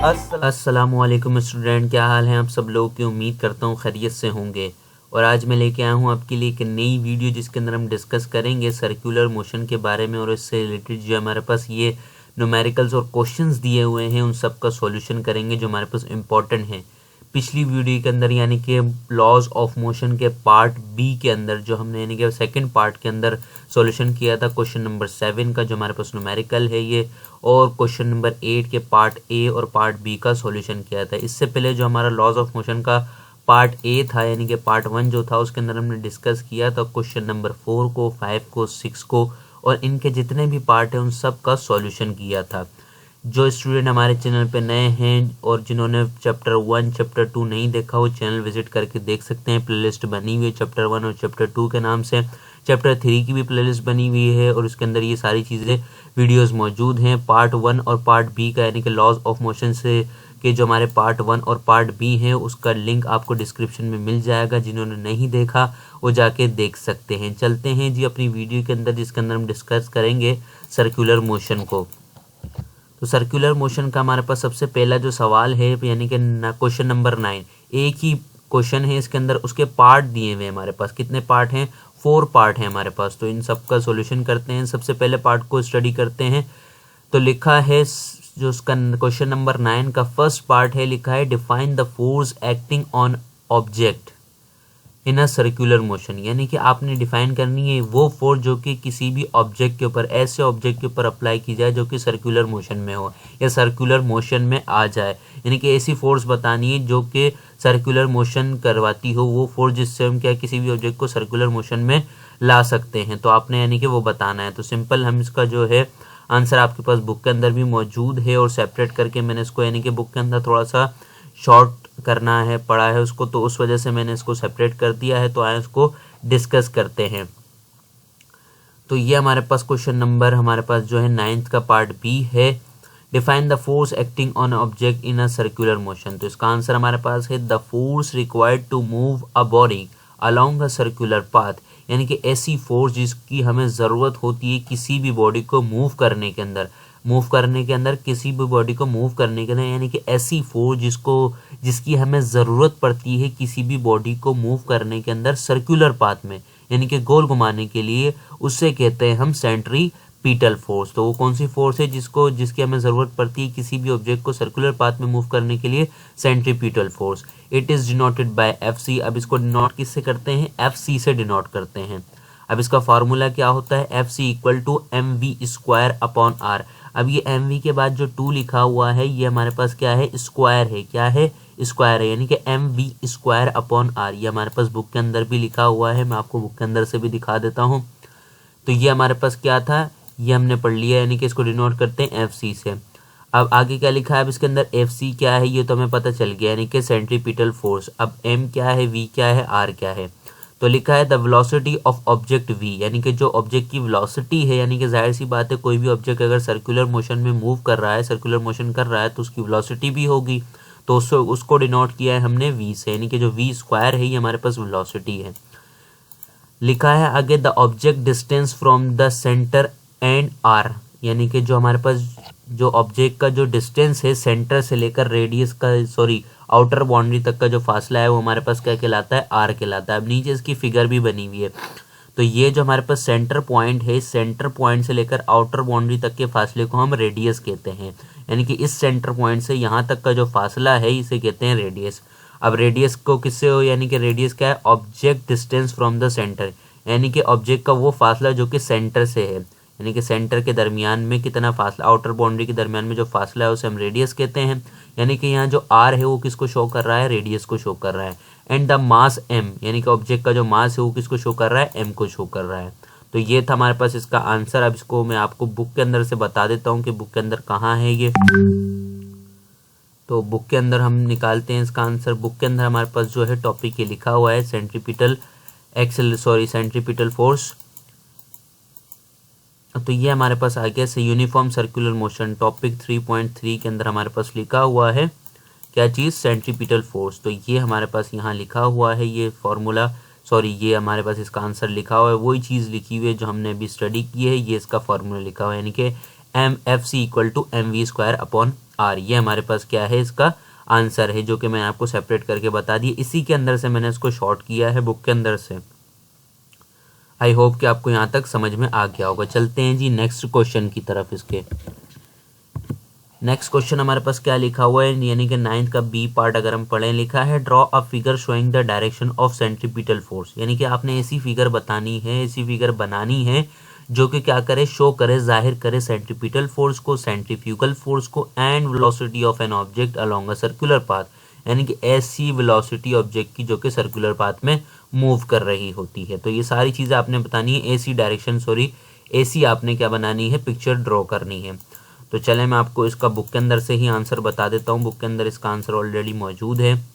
अस्सलामुअलैकुम स्टूडेंट, क्या हाल है आप सब लोगों की। उम्मीद करता हूँ खैरियत से होंगे। और आज मैं लेके आया हूँ आपके लिए एक नई वीडियो जिसके अंदर हम डिस्कस करेंगे सर्कुलर मोशन के बारे में। और इससे रिलेटेड जो हमारे पास ये न्यूमेरिकल्स और क्वेश्चंस दिए हुए हैं उन सब का सॉल्यूशन करेंगे जो हमारे पास इम्पॉर्टेंट हैं। पिछली वीडियो के अंदर यानी कि लॉज ऑफ मोशन के पार्ट बी के अंदर जो हमने यानी कि सेकंड पार्ट के अंदर सॉल्यूशन किया था क्वेश्चन नंबर 7 का जो हमारे पास न्यूमेरिकल है ये, और क्वेश्चन नंबर 8 के पार्ट ए और पार्ट बी का सॉल्यूशन किया था। इससे पहले जो हमारा लॉज ऑफ मोशन का पार्ट ए था यानी कि पार्ट 1 जो था उसके अंदर हमने डिस्कस किया था क्वेश्चन नंबर 4 को, 5 को, 6 को और इनके जितने भी पार्ट हैं उन सब का सॉल्यूशन किया था। जो स्टूडेंट हमारे चैनल पे नए हैं और जिन्होंने चैप्टर 1 चैप्टर 2 नहीं देखा वो चैनल विजिट करके देख सकते हैं। प्लेलिस्ट बनी हुई है चैप्टर 1 और चैप्टर 2 के नाम से। चैप्टर 3 की भी प्लेलिस्ट बनी हुई है और उसके अंदर ये सारी चीज़ें वीडियोस मौजूद हैं। पार्ट 1 और पार्ट बी का यानी कि लॉज ऑफ मोशन से के जो हमारे पार्ट 1 और पार्ट बी हैं उसका लिंक आपको डिस्क्रिप्शन में मिल जाएगा। जिन्होंने नहीं देखा वो जाके देख सकते हैं। चलते हैं जी अपनी वीडियो के अंदर जिसके अंदर हम डिस्कस करेंगे सर्कुलर मोशन को। तो सर्कुलर मोशन का हमारे पास सबसे पहला जो सवाल है यानी कि क्वेश्चन नंबर 9, एक ही क्वेश्चन है इसके अंदर, उसके पार्ट दिए हुए हमारे पास। कितने पार्ट हैं? 4 पार्ट हैं हमारे पास। तो इन सब का सॉल्यूशन करते हैं। सबसे पहले पार्ट को स्टडी करते हैं। तो लिखा है जो उसका क्वेश्चन नंबर 9 का फर्स्ट पार्ट है, लिखा है define the force acting on object in a circular motion. यानी कि आपने डिफाइन करनी है वो फोर्स जो कि किसी भी ऑब्जेक्ट के ऊपर, ऐसे ऑब्जेक्ट के ऊपर अप्लाई की जाए जो कि सर्कुलर मोशन में हो या सर्कुलर मोशन में आ जाए। यानी कि ऐसी फोर्स बतानी है जो कि सर्कुलर मोशन करवाती हो, वो फोर्स जिससे हम क्या किसी भी ऑब्जेक्ट को सर्कुलर मोशन में ला सकते हैं। तो आपने यानी कि वो बताना है। तो सिंपल हम इसका जो है आंसर आपके पास बुक के अंदर भी मौजूद है और सेपरेट करके मैंने इसको यानी कि बुक के अंदर थोड़ा सा शॉर्ट करना है, पढ़ा है उसको, तो उस वजह से मैंने इसको सेपरेट कर दिया है। तो आए इसको डिस्कस करते हैं। तो ये हमारे पास क्वेश्चन नंबर हमारे पास जो है 9th का पार्ट बी है, define the force acting on object in a circular motion. तो इसका आंसर हमारे पास है the force required to move a body along a circular path. यानी कि ऐसी फोर्स जिसकी हमें ज़रूरत होती है किसी भी बॉडी को मूव करने के अंदर, किसी भी बॉडी को मूव करने के अंदर, यानी कि ऐसी फोर्स जिसकी हमें ज़रूरत पड़ती है किसी भी बॉडी को मूव करने के अंदर सर्कुलर पाथ में, यानी कि गोल घुमाने के लिए, उससे कहते हैं हम सेंट्रीपिटल फोर्स। तो वो कौन सी फोर्स है जिसकी हमें ज़रूरत पड़ती है किसी भी ऑब्जेक्ट को सर्कुलर पाथ में मूव करने के लिए? Centripetal force. It is denoted by FC। अब इसको डिनोट किससे करते हैं? FC से डिनोट करते हैं। अब इसका फार्मूला क्या होता है? FC equal to mv² upon r। अब ये mv के बाद जो 2 लिखा हुआ है ये हमारे पास क्या है? स्क्वायर है। क्या है? स्क्वायर है, यानी कि mv² अपॉन r। ये हमारे पास बुक के अंदर भी लिखा हुआ है, मैं आपको बुक के अंदर से भी दिखा देता हूँ। तो ये हमारे पास क्या था, ये हमने पढ़ लिया, यानी कि इसको डिनोट करते हैं FC से। अब आगे क्या लिखा है? अब इसके अंदर FC क्या है ये तो हमें पता चल गया, यानी कि सेंट्रीपिटल फोर्स। अब M क्या है, V क्या है, R क्या है? तो लिखा है the velocity of object V, यानी कि जो ऑब्जेक्ट की वेलोसिटी है, यानी कि जाहिर सी बात है कोई भी ऑब्जेक्ट अगर सर्कुलर मोशन में मूव कर रहा है, सर्कुलर मोशन कर रहा है तो उसकी वेलोसिटी भी होगी। तो उसको डिनोट किया है हमने V से, यानी कि जो V² है ये हमारे पास वेलोसिटी है। लिखा है आगे the object distance from the centre and R, यानी कि जो हमारे पास जो ऑब्जेक्ट का जो डिस्टेंस है सेंटर से लेकर रेडियस का आउटर बाउंड्री तक का जो फासला है वो हमारे पास क्या कहलाता है? R कहलाता है। अब नीचे इसकी फिगर भी बनी हुई है। तो ये जो हमारे पास सेंटर पॉइंट है, सेंटर पॉइंट से लेकर आउटर बाउंड्री तक के फासले को हम रेडियस कहते हैं। यानी कि इस सेंटर पॉइंट से यहाँ तक का जो फासला है इसे कहते हैं रेडियस। अब रेडियस को किससे हो, यानी कि रेडियस क्या है? Object distance from the centre, यानी कि ऑब्जेक्ट का वो फासला जो कि सेंटर से है, यानी कि सेंटर के दरमियान में कितना फासला, आउटर बाउंड्री के दरमियान में जो फासला है उसे हम रेडियस कहते हैं। यानी कि यहाँ जो R है वो किसको शो कर रहा है? रेडियस को शो कर रहा है। एंड द मास M, यानी कि ऑब्जेक्ट का जो मास है वो किसको शो कर रहा है? M को शो कर रहा है। तो ये था हमारे पास इसका आंसर। अब इसको मैं आपको बुक के अंदर से बता देता हूँ कि बुक के अंदर कहाँ है ये। तो बुक के अंदर हम निकालते हैं इसका आंसर। बुक के अंदर हमारे पास जो है टॉपिक ये लिखा हुआ है सेंट्रीपिटल फोर्स। तो ये हमारे पास आ गया से यूनिफॉर्म सर्कुलर मोशन, टॉपिक 3.3 के अंदर हमारे पास लिखा हुआ है क्या चीज़? Centripetal force. तो ये हमारे पास यहाँ लिखा हुआ है ये फार्मूला, ये हमारे पास इसका आंसर लिखा हुआ है, वही चीज़ लिखी हुई है जो हमने अभी स्टडी की है, ये इसका फार्मूला लिखा हुआ है, यानी कि FC equal to mv² upon R. ये हमारे पास क्या है, इसका आंसर है, जो कि मैंने आपको सेपरेट करके बता दिया। इसी के अंदर से मैंने इसको शॉर्ट किया है बुक के अंदर से। आई होप कि आपको यहाँ तक समझ में आ गया होगा। चलते हैं जी नेक्स्ट क्वेश्चन की तरफ। इसके नेक्स्ट क्वेश्चन हमारे पास क्या लिखा हुआ है, यानी कि 9th का बी पार्ट अगर हम पढ़ें, लिखा है draw a figure showing the direction of centripetal force. यानी कि आपने ऐसी फिगर बतानी है, ऐसी फिगर बनानी है जो कि क्या करे, शो करे, जाहिर करे सेंट्रीपिटल फोर्स को, सेंट्रीफ्यूगल फोर्स को and velocity of an object along a circular path. यानी कि ऐसी वेलोसिटी ऑब्जेक्ट की जो कि सर्कुलर पाथ में मूव कर रही होती है। तो ये सारी चीज़ें आपने बतानी है, ऐसी डायरेक्शन, सॉरी ऐसी आपने क्या बनानी है, पिक्चर ड्रॉ करनी है। तो चले मैं आपको इसका बुक के अंदर से ही आंसर बता देता हूँ। बुक के अंदर इसका आंसर ऑलरेडी मौजूद है।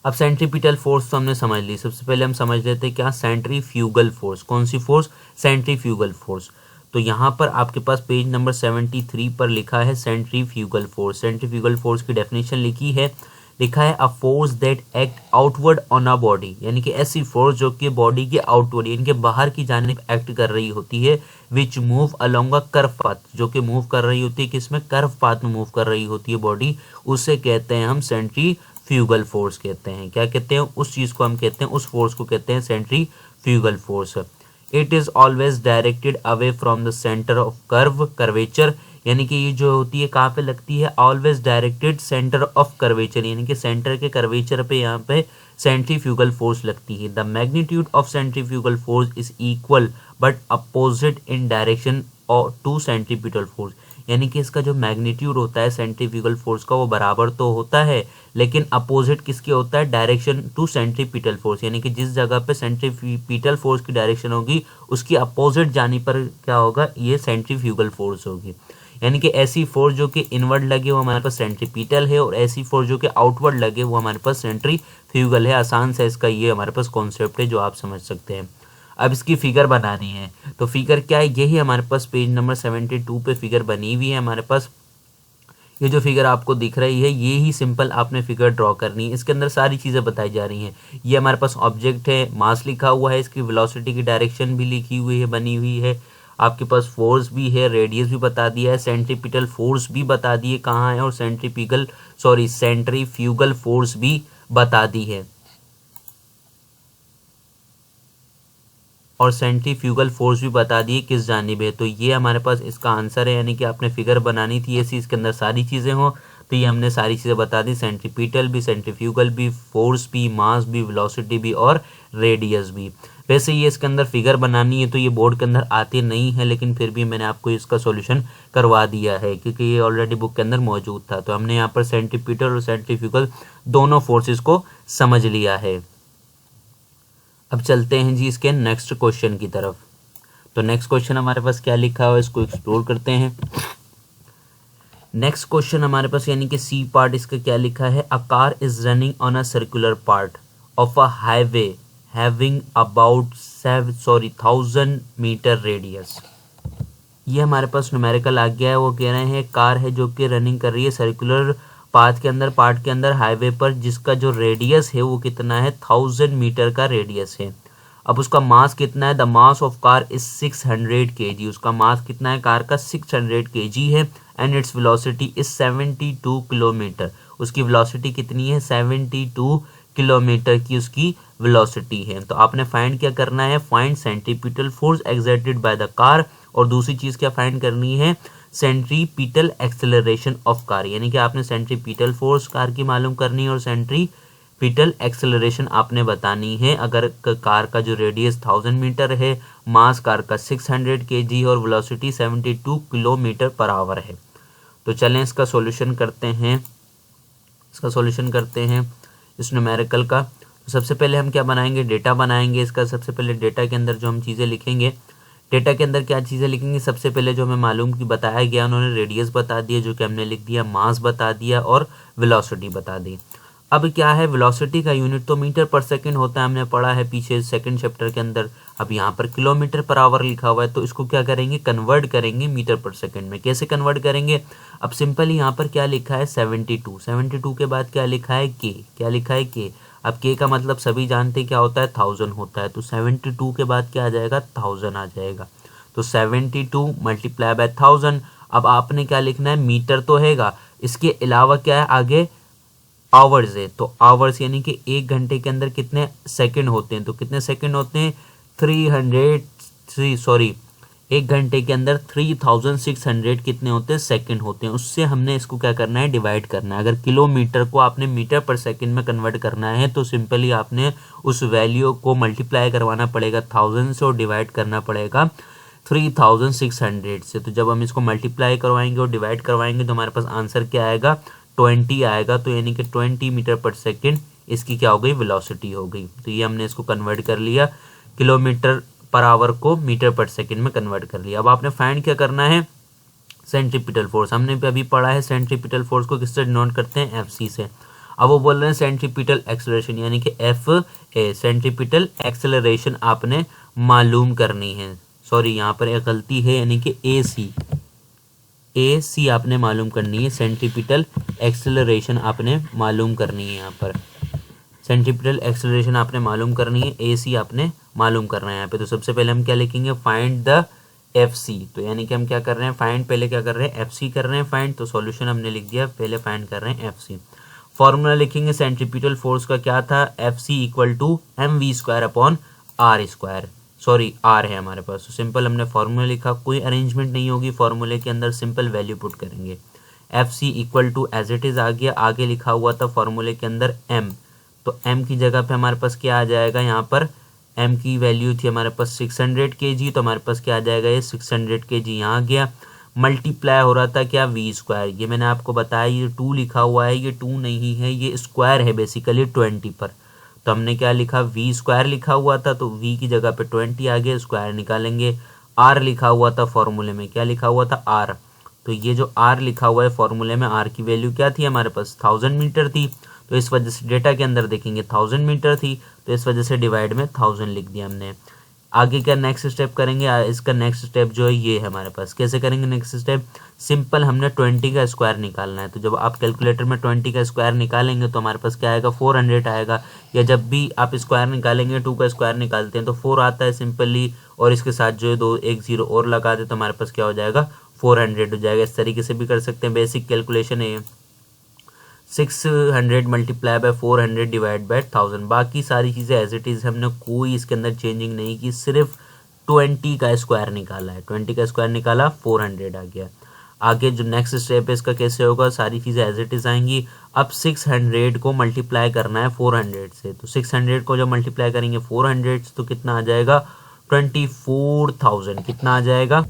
अब सेंट्रीपिटल फोर्स तो हमने समझ ली। सबसे पहले हम समझ लेते हैं क्या, सेंट्रीफ्यूगल फोर्स। कौन सी फोर्स, सेंट्रीफ्यूगल फोर्स। तो यहाँ पर आपके पास पेज नंबर 73 पर लिखा है सेंट्रीफ्यूगल फोर्स। सेंट्रीफ्यूगल फोर्स की डेफिनेशन लिखी है, लिखा है a force that act outward on a body. यानी कि ऐसी फोर्स जो कि बॉडी के आउटवर्ड यानी कि बाहर की जानिब एक्ट कर रही होती है, which move along a curve path, जो कि मूव कर रही होती है किसमें, कर्व पाथ में मूव कर रही होती है बॉडी, उसे कहते हैं हम सेंट्रीफ्यूगल फोर्स कहते हैं। क्या कहते हैं, उस चीज़ को हम कहते हैं, उस फोर्स को कहते हैं centrifugal force. It is always directed away from the centre of curvature. यानी कि ये जो होती है कहाँ पे लगती है, always directed centre of curvature, यानी कि सेंटर के कर्वेचर पे यहाँ पे सेंट्रीफ्यूगल फोर्स लगती है। The magnitude of centrifugal force is equal but opposite in direction to centripetal force. यानी कि इसका जो मैग्नीट्यूड होता है सेंट्रीफ्यूगल फोर्स का, वो बराबर तो होता है, लेकिन अपोजिट किसके होता है, डायरेक्शन टू सेंट्रीपिटल फोर्स। यानी कि जिस जगह पे सेंट्रीपिटल फोर्स की डायरेक्शन होगी, उसकी अपोजिट जाने पर क्या होगा, ये सेंट्रीफ्यूगल फोर्स होगी। यानी कि ऐसी फोर्स जो कि इनवर्ड लगे वो हमारे पास सेंट्रीपिटल है, और ऐसी फोर्स जो कि आउटवर्ड लगे वो हमारे पास सेंट्रीफ्यूगल है। आसान से इसका ये हमारे पास कॉन्सेप्ट है जो आप समझ सकते हैं। अब इसकी फिगर बनानी है, तो फिगर क्या है, यही हमारे पास पेज नंबर 72 पे फिगर बनी हुई है हमारे पास। ये जो फिगर आपको दिख रही है, ये ही सिंपल आपने फिगर ड्रॉ करनी है। इसके अंदर सारी चीज़ें बताई जा रही हैं। ये हमारे पास ऑब्जेक्ट है, मास लिखा हुआ है, इसकी वेलोसिटी की डायरेक्शन भी लिखी हुई है, बनी हुई है। आपके पास फोर्स भी है, रेडियस भी बता दिया है, सेंट्रीपिटल फोर्स भी बता दिए कहाँ है, और सेंट्रीफ्यूगल फोर्स भी बता दी है, और सेंट्रीफ्यूगल फोर्स भी बता दिए किस जानिब है। तो ये हमारे पास इसका आंसर है। यानी कि आपने फिगर बनानी थी ऐसी इसके अंदर सारी चीज़ें हों, तो ये हमने सारी चीज़ें बता दी, सेंट्रीपिटल भी, सेंट्रीफ्यूगल भी, फोर्स भी, मास भी, वेलोसिटी भी और रेडियस भी। वैसे ये इसके अंदर फिगर बनानी है तो ये बोर्ड के अंदर आते नहीं है, लेकिन फिर भी मैंने आपको इसका सॉल्यूशन करवा दिया है क्योंकि ये ऑलरेडी बुक के अंदर मौजूद था। तो हमने यहाँ पर सेंट्रीपिटल और सेंट्रीफ्यूगल दोनों फोर्सेस को समझ लिया है। अब चलते हैं जी इसके नेक्स्ट क्वेश्चन की तरफ। तो नेक्स्ट क्वेश्चन हमारे पास क्या लिखा हुआ है, इसको एक्सप्लोर करते हैं। नेक्स्ट क्वेश्चन हमारे पास यानी कि सी पार्ट, इसका क्या लिखा है, a car is running on a circular part of a highway having about 1000 metre radius. ये हमारे पास न्यूमेरिकल आ गया है। वो कह रहे हैं कार है जो कि रनिंग कर रही है सर्कुलर पार्ट के अंदर हाईवे पर, जिसका जो रेडियस है वो कितना है, 1000 मीटर का रेडियस है। अब उसका मास कितना है, the mass of car is 600 kg। उसका मास कितना है कार का, 600 kg है। And its velocity is 72 kilometre. उसकी वेलोसिटी कितनी है, 72 किलोमीटर की उसकी वेलोसिटी है। तो आपने फाइंड क्या करना है, find centripetal force exerted by the car, और दूसरी चीज़ क्या फाइंड करनी है, सेंट्रीपिटल एक्सेलरेशन ऑफ कार। यानी कि आपने सेंट्रीपिटल फोर्स कार की मालूम करनी है और सेंट्रीपिटल एक्सेलरेशन आपने बतानी है। अगर कार का जो रेडियस 1000 मीटर है, मास कार का 600 kg और वेलोसिटी 72 किलोमीटर पर आवर है। तो चलें इसका सॉल्यूशन करते हैं, इस न्यूमेरिकल का। तो सबसे पहले हम क्या बनाएंगे, डेटा बनाएंगे इसका। सबसे पहले डेटा के अंदर जो हम चीज़ें लिखेंगे, डेटा के अंदर क्या चीज़ें लिखेंगे, सबसे पहले जो हमें मालूम की बताया गया, उन्होंने रेडियस बता दिया जो कि हमने लिख दिया, मास बता दिया और वेलोसिटी बता दी। अब क्या है, वेलोसिटी का यूनिट तो मीटर पर सेकंड होता है, हमने पढ़ा है पीछे सेकंड चैप्टर के अंदर। अब यहाँ पर किलोमीटर पर आवर लिखा हुआ है, तो इसको क्या करेंगे, कन्वर्ट करेंगे मीटर पर सेकंड में। कैसे कन्वर्ट करेंगे, अब सिंपल यहाँ पर क्या लिखा है, 72 के बाद क्या लिखा है, के। अब के का मतलब सभी जानते क्या होता है, 1000 होता है। तो 72 के बाद क्या आ जाएगा, 1000 आ जाएगा। तो 72 मल्टीप्लाई बाय 1000। अब आपने क्या लिखना है, मीटर तो हैगा, इसके अलावा क्या है आगे, आवर्स है। तो आवर्स यानी कि 1 घंटे के अंदर कितने सेकंड होते हैं, तो कितने सेकंड होते हैं, 1 घंटे के अंदर 3600 कितने होते हैं, सेकंड होते हैं। उससे हमने इसको क्या करना है, डिवाइड करना है। अगर किलोमीटर को आपने मीटर पर सेकंड में कन्वर्ट करना है तो सिंपली आपने उस वैल्यू को मल्टीप्लाई करवाना पड़ेगा 1000 से और डिवाइड करना पड़ेगा 3600 से। तो जब हम इसको मल्टीप्लाई करवाएंगे और डिवाइड करवाएंगे तो हमारे पास आंसर क्या आएगा, 20 आएगा। तो यानी कि 20 मीटर पर सेकंड इसकी क्या हो गई, वेलोसिटी हो गई। तो ये हमने इसको कन्वर्ट कर लिया, किलोमीटर पर आवर को मीटर पर सेकंड में कन्वर्ट कर लिया। अब आपने फाइंड क्या करना है, सेंट्रीपिटल फोर्स। हमने भी अभी पढ़ा है सेंट्रीपिटल फोर्स को किससे डिनोट करते हैं, एफ सी से। अब वो बोल रहे हैं सेंट्रीपिटल एक्सेलरेशन यानी कि एफ ए, सेंट्रीपिटल एक्सेलरेशन आपने मालूम करनी है। सॉरी यहाँ पर एक गलती है, यानी कि ए सी आपने मालूम करनी है, सेंट्रीपिटल एक्सेलरेशन आपने मालूम करनी है। यहाँ पर सेंट्रीपिटल एक्सेलरेशन आपने मालूम करनी है, ए सी आपने मालूम करना है यहाँ पे। तो सबसे पहले हम क्या लिखेंगे, फाइंड द एफ सी। तो यानी कि हम क्या कर रहे हैं, फाइंड पहले क्या कर रहे हैं, एफ सी कर रहे हैं फाइंड। तो सॉल्यूशन हमने लिख दिया, पहले फाइंड कर रहे हैं एफ सी। फॉर्मूला लिखेंगे सेंट्रीपिटल फोर्स का, क्या था, F C equal to M V square upon R square. Sorry R है हमारे पास, तो सिंपल हमने फॉर्मूला लिखा, कोई अरेंजमेंट नहीं होगी फॉर्मूले के अंदर, सिंपल वैल्यू पुट करेंगे। F C equal to as it is आ गया, आगे लिखा हुआ था फॉर्मूले के अंदर एम, तो एम की जगह पे हमारे पास क्या आ जाएगा, यहाँ पर एम की वैल्यू थी हमारे पास 600 kg, तो हमारे पास क्या आ जाएगा, ये 600 kg यहाँ आ गया। मल्टीप्लाई हो रहा था क्या, वी स्क्वायर। ये मैंने आपको बताया, ये 2 लिखा हुआ है, ये 2 नहीं है, ये स्क्वायर है बेसिकली 20 पर। तो हमने क्या लिखा, वी स्क्वायर लिखा हुआ था, तो वी की जगह पे 20 आ गया, स्क्वायर निकालेंगे। आर लिखा हुआ था फॉर्मूले में, क्या लिखा हुआ था, आर। तो ये जो आर लिखा हुआ है फॉर्मूले में, आर की वैल्यू क्या थी हमारे पास, 1000 मीटर थी। तो इस वजह से डेटा के अंदर देखेंगे 1000 मीटर थी, तो इस वजह से डिवाइड में 1000 लिख दिया हमने। आगे क्या नेक्स्ट स्टेप करेंगे, इसका नेक्स्ट स्टेप जो है ये है हमारे पास। कैसे करेंगे नेक्स्ट स्टेप, सिंपल हमने 20 का स्क्वायर निकालना है। तो जब आप कैलकुलेटर में 20 का स्क्वायर निकालेंगे तो हमारे पास क्या आएगा, 400 आएगा। या जब भी आप स्क्वायर निकालेंगे 2 का स्क्वायर निकालते हैं तो 4 आता है सिंपली, और इसके साथ जो है 2 एक 0 और लगा दे तो हमारे पास क्या हो जाएगा, 400 हो जाएगा। इस तरीके से भी कर सकते हैं, बेसिक कैलकुलेशन है। 600 मल्टीप्लाई बाय 400 डिवाइड बाय 1000। बाकी सारी चीज़ें एज इट इज़, हमने कोई इसके अंदर चेंजिंग नहीं की, सिर्फ 20 का स्क्वायर निकाला है। 20 का स्क्वायर निकाला, 400 आ गया। आगे जो नेक्स्ट स्टेप है इसका कैसे होगा, सारी चीज़ें एज इट इज़ आएंगी। अब 600 को मल्टीप्लाई करना है 400 से, तो 600 को जब मल्टीप्लाई करेंगे 400 से तो कितना आ जाएगा, 24,000 कितना आ जाएगा।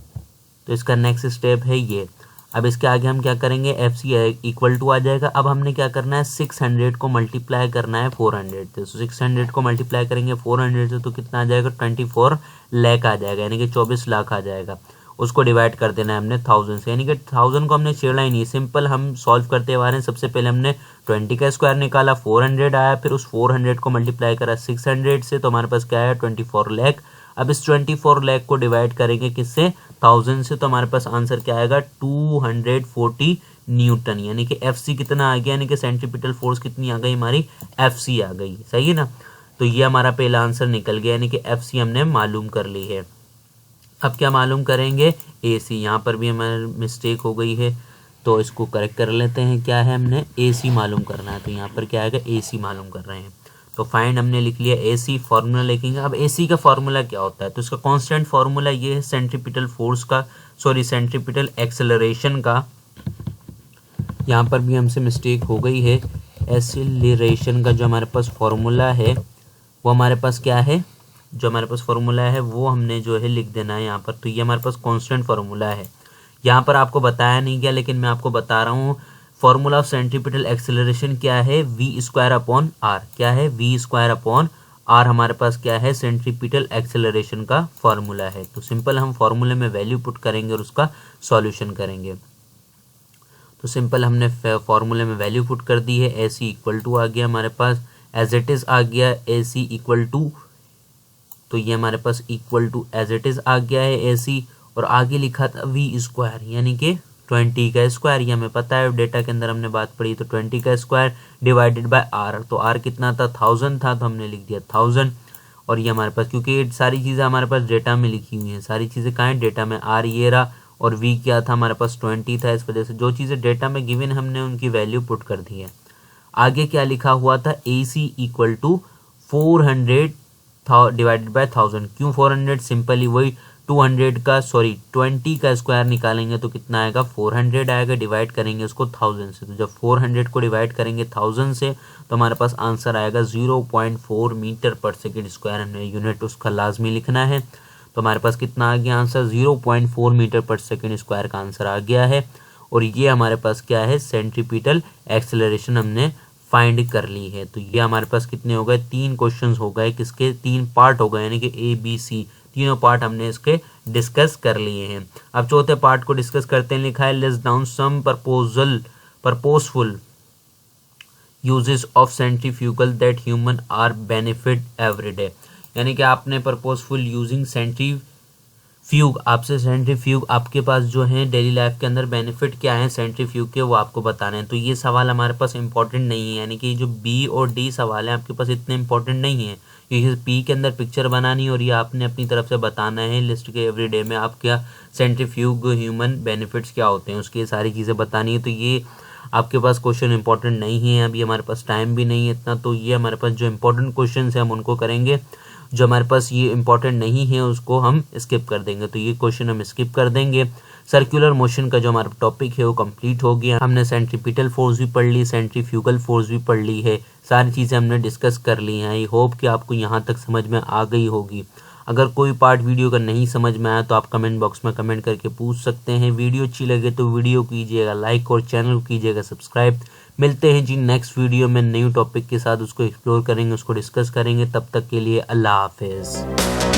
तो इसका नेक्स्ट स्टेप है ये। अब इसके आगे हम क्या करेंगे, एफ सी इक्वल टू आ जाएगा। अब हमने क्या करना है, 600 को मल्टीप्लाई करना है 400 से। तो 600 को मल्टीप्लाई करेंगे 400 से तो कितना आ जाएगा, 24 लाख आ जाएगा, यानी कि 24 लाख आ जाएगा। उसको डिवाइड कर देना है हमने 1000 से, यानी कि 1000 को हमने छेड़ा ही नहीं, सिंपल हम सॉल्व करते हुए आ रहे हैं। सबसे पहले हमने 20 का स्क्वायर निकाला, 400 आया, फिर उस 400 को मल्टीप्लाई करा 600 से, तो हमारे पास क्या आया, 24 लाख। अब इस 24 लाख को डिवाइड करेंगे किससे, 1000 से, तो हमारे पास आंसर क्या आएगा, 240 न्यूटन। यानी कि एफ सी कितना आ गया, यानी कि सेंट्रीपिटल फोर्स कितनी आ गई हमारी, एफ सी आ गई। सही है ना। तो ये हमारा पहला आंसर निकल गया, यानी कि एफ सी हमने मालूम कर ली है। अब क्या मालूम करेंगे, ए सी। यहाँ पर भी हमारी मिस्टेक हो गई है, तो इसको करेक्ट कर लेते हैं। क्या है, हमने ए सी मालूम करना है, तो यहाँ पर क्या आएगा, ए सी मालूम कर रहे हैं। तो फाइंड हमने लिख लिया ए सी, फॉर्मूला लिखेंगे। अब ए सी का फॉर्मूला क्या होता है, तो इसका कांस्टेंट फॉर्मूला ये है सेंट्रीपिटल फोर्स का, सॉरी सेंट्रीपिटल एक्सेलरेशन का। यहाँ पर भी हमसे मिस्टेक हो गई है। एक्सेलरेशन का जो हमारे पास फॉर्मूला है वो हमारे पास क्या है, जो हमारे पास फॉर्मूला है वो हमने जो है लिख देना है यहाँ पर। तो ये हमारे पास कांस्टेंट फॉर्मूला है। यहाँ पर आपको बताया नहीं गया, लेकिन मैं आपको बता रहा हूँ। फॉर्मूला ऑफ सेंट्रीपिटल एक्सेलरेशन क्या है, वी स्क्वायर अपॉन आर। क्या है, वी स्क्वायर अपॉन आर हमारे पास क्या है, सेंट्रीपिटल एक्सेलरेशन का फॉर्मूला है। तो सिंपल हम फॉर्मूले में वैल्यू पुट करेंगे और उसका सॉल्यूशन करेंगे। तो सिंपल हमने फॉर्मूले में वैल्यू पुट कर दी है, ए सी इक्वल टू आ गया हमारे पास, एज इट इज आ गया ए सी इक्वल टू। तो ये हमारे पास equal to as it is आ गया है ए सी, और आगे लिखा था वी स्क्वायर, यानी कि 20 का स्क्वायर। ये हमें पता है, डेटा के अंदर हमने बात पढ़ी। तो 20 का स्क्वायर डिवाइडेड बाय आर, तो आर कितना था, 1000 था, तो हमने लिख दिया 1000। और ये हमारे पास, क्योंकि ये सारी चीज़ें हमारे पास डेटा में लिखी हुई हैं, सारी चीज़ें कहाँ हैं, डेटा में। आर ये रहा, और v क्या था हमारे पास 20 था। इस वजह से जो चीज़ें डेटा में गिवन हमने उनकी वैल्यू पुट कर दी है। आगे क्या लिखा हुआ था, AC equal to 400 divided by 1000। क्यों 400? सिंपली वही 20 का स्क्वायर निकालेंगे तो कितना आएगा, 400 आएगा। डिवाइड करेंगे उसको 1000 से, तो जब 400 को डिवाइड करेंगे 1000 से तो हमारे पास आंसर आएगा 0.4 मीटर पर सेकेंड स्क्वायर। हमने यूनिट उसका लाजमी लिखना है। तो हमारे पास कितना आ गया आंसर, 0.4 मीटर पर सेकेंड स्क्वायर का आंसर आ गया है। और ये हमारे पास क्या है, सेंट्रीपिटल एक्सेलरेशन हमने फाइंड कर ली है। तो ये हमारे पास कितने हो गए, 3 क्वेश्चंस हो गए, किसके 3 पार्ट हो गए, यानी कि ABC तीनों पार्ट हमने इसके डिस्कस कर लिए हैं। अब चौथे पार्ट को डिस्कस करते हैं। लिखा है list down some purposeful uses of centrifugal that human are benefit every day. यानी कि आपने पर्पोसफुल यूजिंग सेंट्रीफ्यूग, आपसे सेंट्रीफ्यूग आपके पास जो है डेली लाइफ के अंदर बेनिफिट क्या है सेंट्रीफ्यूग के, वो आपको बताने हैं। तो ये सवाल हमारे पास इंपॉर्टेंट नहीं है, यानी कि जो B और D सवाल हैं आपके पास इतने इंपॉर्टेंट नहीं है, क्योंकि P के अंदर पिक्चर बनानी और ये आपने अपनी तरफ से बताना है लिस्ट के एवरीडे में आप क्या सेंट्रीफ्यूग ह्यूमन बेनिफिट्स क्या होते हैं उसकी सारी चीज़ें बतानी है। तो ये आपके पास क्वेश्चन इंपॉर्टेंट नहीं है, अभी हमारे पास टाइम भी नहीं है इतना। तो ये हमारे पास जो इंपॉर्टेंट क्वेश्चन है हम उनको करेंगे, जो हमारे पास ये इंपॉर्टेंट नहीं है उसको हम स्किप कर देंगे। तो ये क्वेश्चन हम स्किप कर देंगे। सर्कुलर मोशन का जो हमारा टॉपिक है वो कंप्लीट हो गया। हमने सेंट्रीपिटल फोर्स भी पढ़ ली, सेंट्रीफ्यूगल फोर्स भी पढ़ ली है, सारी चीज़ें हमने डिस्कस कर ली हैं। आई होप कि आपको यहाँ तक समझ में आ गई होगी। अगर कोई पार्ट वीडियो का नहीं समझ में आया तो आप कमेंट बॉक्स में कमेंट करके पूछ सकते हैं। वीडियो अच्छी लगे तो वीडियो कीजिएगा लाइक और चैनल को कीजिएगा सब्सक्राइब। मिलते हैं जी नेक्स्ट वीडियो में न्यू टॉपिक के साथ, उसको एक्सप्लोर करेंगे, उसको डिस्कस करेंगे। तब तक के लिए अल्लाह हाफिज़।